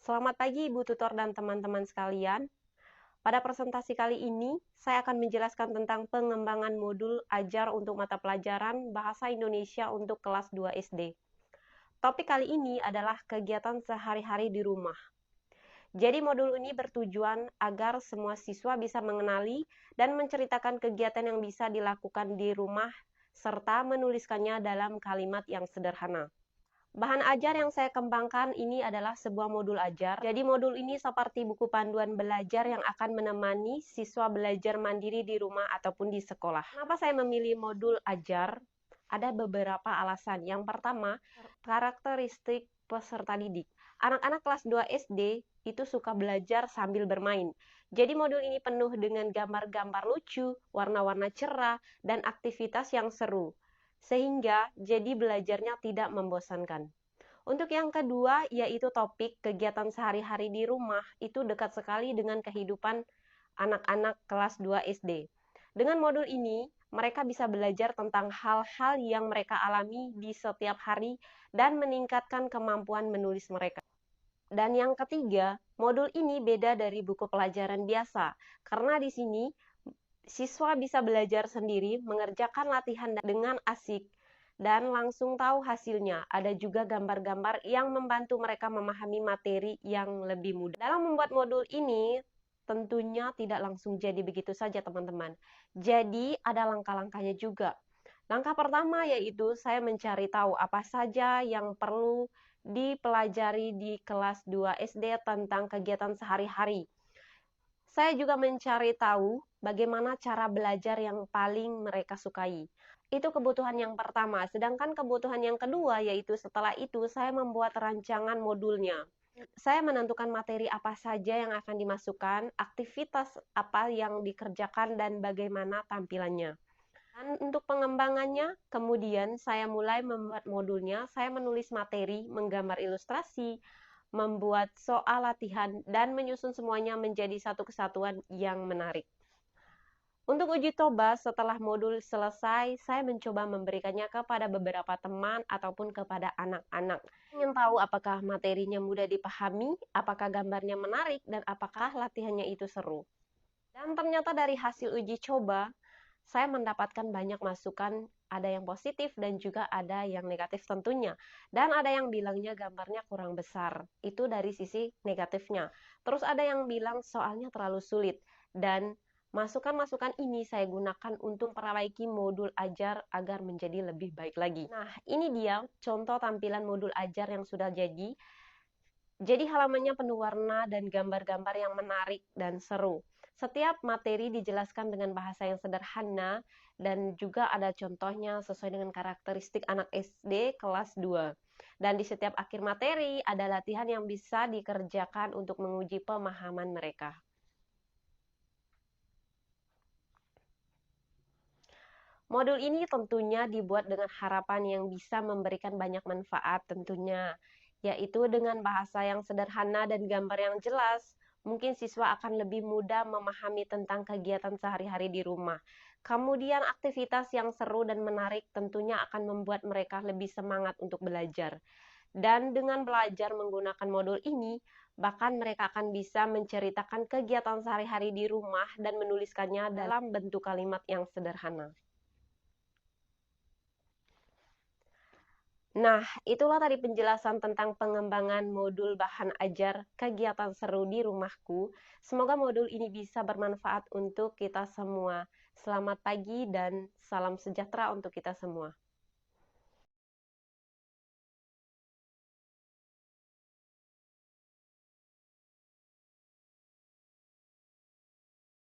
Selamat pagi Ibu Tutor dan teman-teman sekalian. Pada presentasi kali ini, saya akan menjelaskan tentang pengembangan modul ajar untuk mata pelajaran Bahasa Indonesia untuk kelas 2 SD. Topik kali ini adalah kegiatan sehari-hari di rumah. Jadi modul ini bertujuan agar semua siswa bisa mengenali dan menceritakan kegiatan yang bisa dilakukan di rumah serta menuliskannya dalam kalimat yang sederhana. Bahan ajar yang saya kembangkan ini adalah sebuah modul ajar. Jadi modul ini seperti buku panduan belajar yang akan menemani siswa belajar mandiri di rumah ataupun di sekolah. Kenapa saya memilih modul ajar? Ada beberapa alasan. Yang pertama, karakteristik peserta didik. Anak-anak kelas 2 SD itu suka belajar sambil bermain. Jadi modul ini penuh dengan gambar-gambar lucu, warna-warna cerah, dan aktivitas yang seru. Sehingga jadi belajarnya tidak membosankan. Untuk yang kedua, yaitu topik kegiatan sehari-hari di rumah, itu dekat sekali dengan kehidupan anak-anak kelas 2 SD. Dengan modul ini, mereka bisa belajar tentang hal-hal yang mereka alami di setiap hari dan meningkatkan kemampuan menulis mereka. Dan yang ketiga, modul ini beda dari buku pelajaran biasa, karena di sini siswa bisa belajar sendiri, mengerjakan latihan dengan asik, dan langsung tahu hasilnya. Ada juga gambar-gambar yang membantu mereka memahami materi yang lebih mudah. Dalam membuat modul ini, tentunya tidak langsung jadi begitu saja, teman-teman. Jadi, ada langkah-langkahnya juga. Langkah pertama yaitu saya mencari tahu apa saja yang perlu dipelajari di kelas 2 SD tentang kegiatan sehari-hari. Saya juga mencari tahu bagaimana cara belajar yang paling mereka sukai. Itu kebutuhan yang pertama, sedangkan kebutuhan yang kedua yaitu setelah itu saya membuat rancangan modulnya. Saya menentukan materi apa saja yang akan dimasukkan, aktivitas apa yang dikerjakan, dan bagaimana tampilannya. Dan untuk pengembangannya, kemudian saya mulai membuat modulnya, saya menulis materi, menggambar ilustrasi, membuat soal latihan, dan menyusun semuanya menjadi satu kesatuan yang menarik. Untuk uji coba setelah modul selesai, saya mencoba memberikannya kepada beberapa teman ataupun kepada anak-anak. Ingin tahu apakah materinya mudah dipahami, apakah gambarnya menarik, dan apakah latihannya itu seru. Dan ternyata dari hasil uji coba, saya mendapatkan banyak masukan, ada yang positif dan juga ada yang negatif tentunya. Dan ada yang bilangnya gambarnya kurang besar, itu dari sisi negatifnya. Terus ada yang bilang soalnya terlalu sulit, dan masukan-masukan ini saya gunakan untuk memperbaiki modul ajar agar menjadi lebih baik lagi. Nah, ini dia contoh tampilan modul ajar yang sudah jadi. Jadi halamannya penuh warna dan gambar-gambar yang menarik dan seru. Setiap materi dijelaskan dengan bahasa yang sederhana dan juga ada contohnya sesuai dengan karakteristik anak SD kelas 2. Dan di setiap akhir materi ada latihan yang bisa dikerjakan untuk menguji pemahaman mereka. Modul ini tentunya dibuat dengan harapan yang bisa memberikan banyak manfaat tentunya, yaitu dengan bahasa yang sederhana dan gambar yang jelas. Mungkin siswa akan lebih mudah memahami tentang kegiatan sehari-hari di rumah. Kemudian aktivitas yang seru dan menarik tentunya akan membuat mereka lebih semangat untuk belajar. Dan dengan belajar menggunakan modul ini, bahkan mereka akan bisa menceritakan kegiatan sehari-hari di rumah dan menuliskannya dalam bentuk kalimat yang sederhana. Nah, itulah tadi penjelasan tentang pengembangan modul bahan ajar kegiatan seru di rumahku. Semoga modul ini bisa bermanfaat untuk kita semua. Selamat pagi dan salam sejahtera untuk kita semua.